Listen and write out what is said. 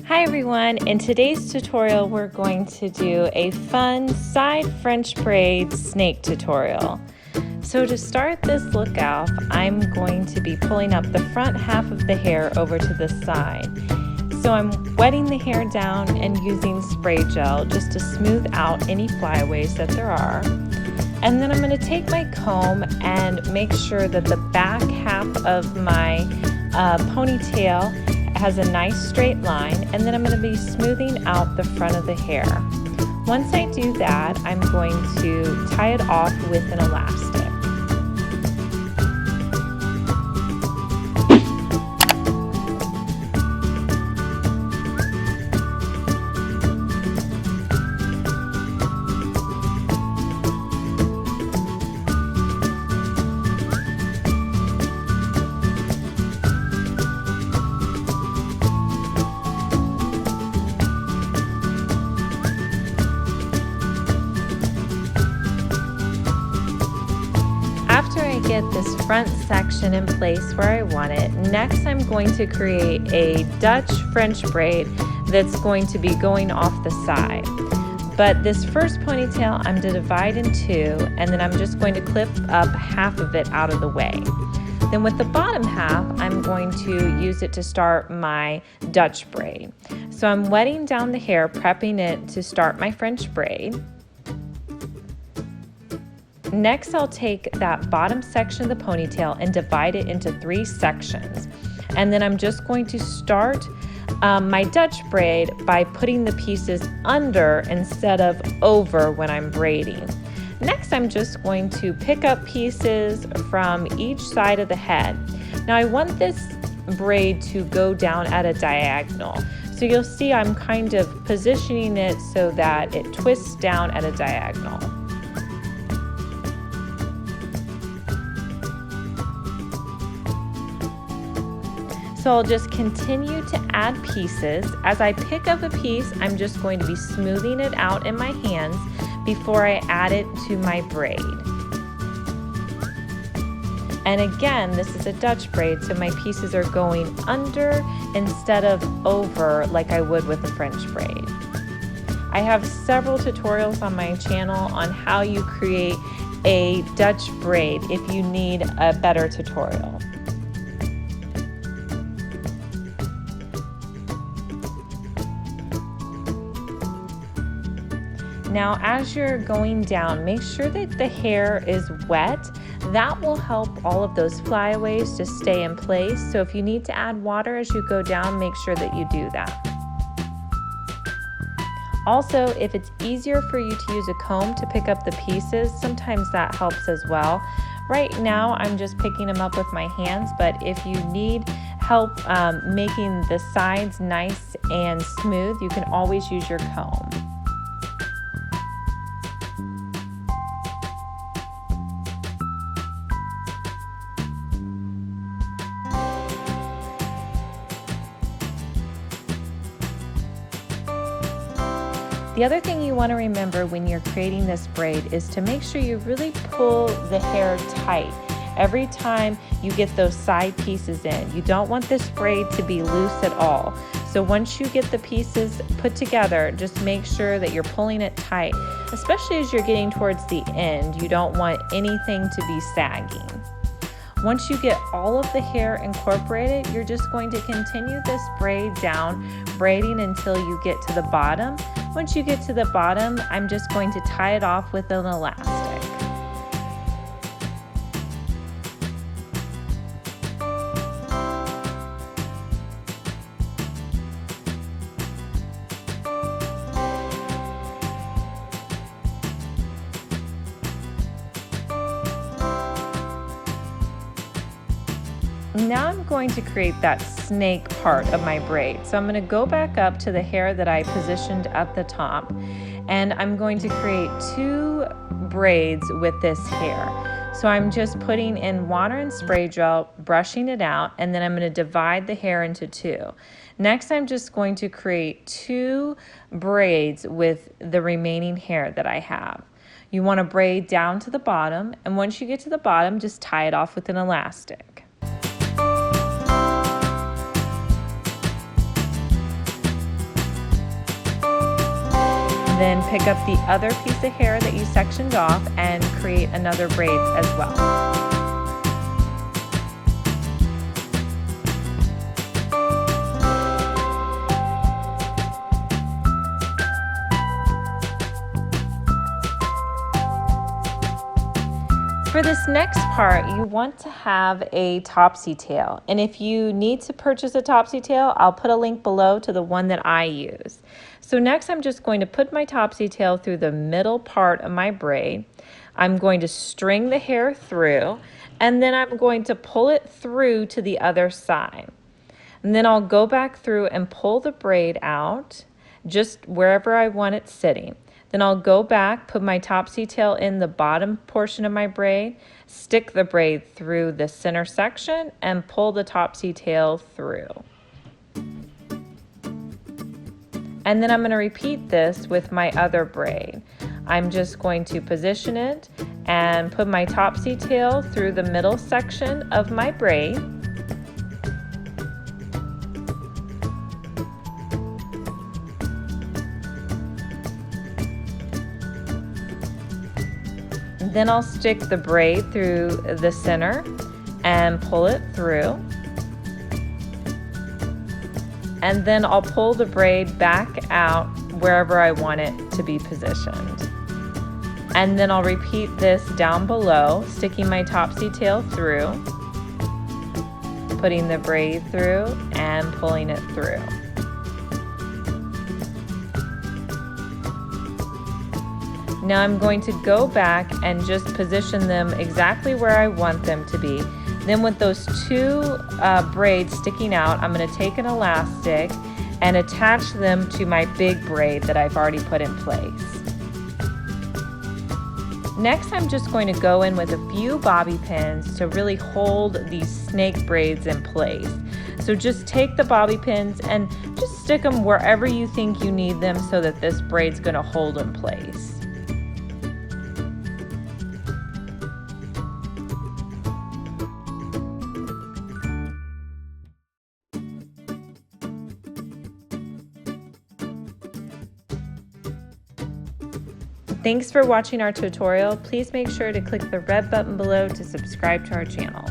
Hi everyone, in today's tutorial we're going to do a fun side French braid snake tutorial. So to start this look off, I'm going to be pulling up the front half of the hair over to the side. So I'm wetting the hair down and using spray gel just to smooth out any flyaways that there are. And then I'm going to take my comb and make sure that the back half of my ponytail has a nice straight line, and then I'm going to be smoothing out the front of the hair. Once I do that, I'm going to tie it off with an elastic. After I get this front section in place where I want it, next I'm going to create a Dutch French braid that's going to be going off the side. But this first ponytail I'm to divide in two, and then I'm just going to clip up half of it out of the way. Then with the bottom half, I'm going to use it to start my Dutch braid. So I'm wetting down the hair, prepping it to start my French braid. Next, I'll take that bottom section of the ponytail and divide it into three sections. And then I'm just going to start my Dutch braid by putting the pieces under instead of over when I'm braiding. Next, I'm just going to pick up pieces from each side of the head. Now, I want this braid to go down at a diagonal. So you'll see I'm kind of positioning it so that it twists down at a diagonal. So I'll just continue to add pieces. As I pick up a piece, I'm just going to be smoothing it out in my hands before I add it to my braid. And again, this is a Dutch braid, so my pieces are going under instead of over like I would with a French braid. I have several tutorials on my channel on how you create a Dutch braid if you need a better tutorial. Now, as you're going down, make sure that the hair is wet. That will help all of those flyaways to stay in place. So if you need to add water as you go down, make sure that you do that. Also, if it's easier for you to use a comb to pick up the pieces, sometimes that helps as well. Right now, I'm just picking them up with my hands, but if you need help making the sides nice and smooth, you can always use your comb. The other thing you want to remember when you're creating this braid is to make sure you really pull the hair tight every time you get those side pieces in. You don't want this braid to be loose at all. So once you get the pieces put together, just make sure that you're pulling it tight, especially as you're getting towards the end. You don't want anything to be sagging. Once you get all of the hair incorporated, you're just going to continue this braid down, braiding until you get to the bottom. Once you get to the bottom, I'm just going to tie it off with an elastic. Now I'm going to create that snake part of my braid. So I'm going to go back up to the hair that I positioned at the top, and I'm going to create two braids with this hair. So I'm just putting in water and spray gel, brushing it out, and then I'm going to divide the hair into two. Next, I'm just going to create two braids with the remaining hair that I have. You want to braid down to the bottom, and once you get to the bottom, just tie it off with an elastic. then pick up the other piece of hair that you sectioned off and create another braid as well. For this next part, you want to have a topsy tail, and if you need to purchase a topsy tail, I'll put a link below to the one that I use. So next I'm just going to put my topsy tail through the middle part of my braid. I'm going to string the hair through, and then I'm going to pull it through to the other side. And then I'll go back through and pull the braid out just wherever I want it sitting. Then I'll go back, put my topsy tail in the bottom portion of my braid, stick the braid through the center section, and pull the topsy tail through. And then I'm going to repeat this with my other braid. I'm just going to position it and put my topsy tail through the middle section of my braid. Then I'll stick the braid through the center and pull it through. And then I'll pull the braid back out wherever I want it to be positioned. And then I'll repeat this down below, sticking my topsy tail through, putting the braid through, and pulling it through. Now I'm going to go back and just position them exactly where I want them to be. Then with those two braids sticking out, I'm going to take an elastic and attach them to my big braid that I've already put in place. Next, I'm just going to go in with a few bobby pins to really hold these snake braids in place. So just take the bobby pins and just stick them wherever you think you need them so that this braid's going to hold in place. Thanks for watching our tutorial. Please make sure to click the red button below to subscribe to our channel.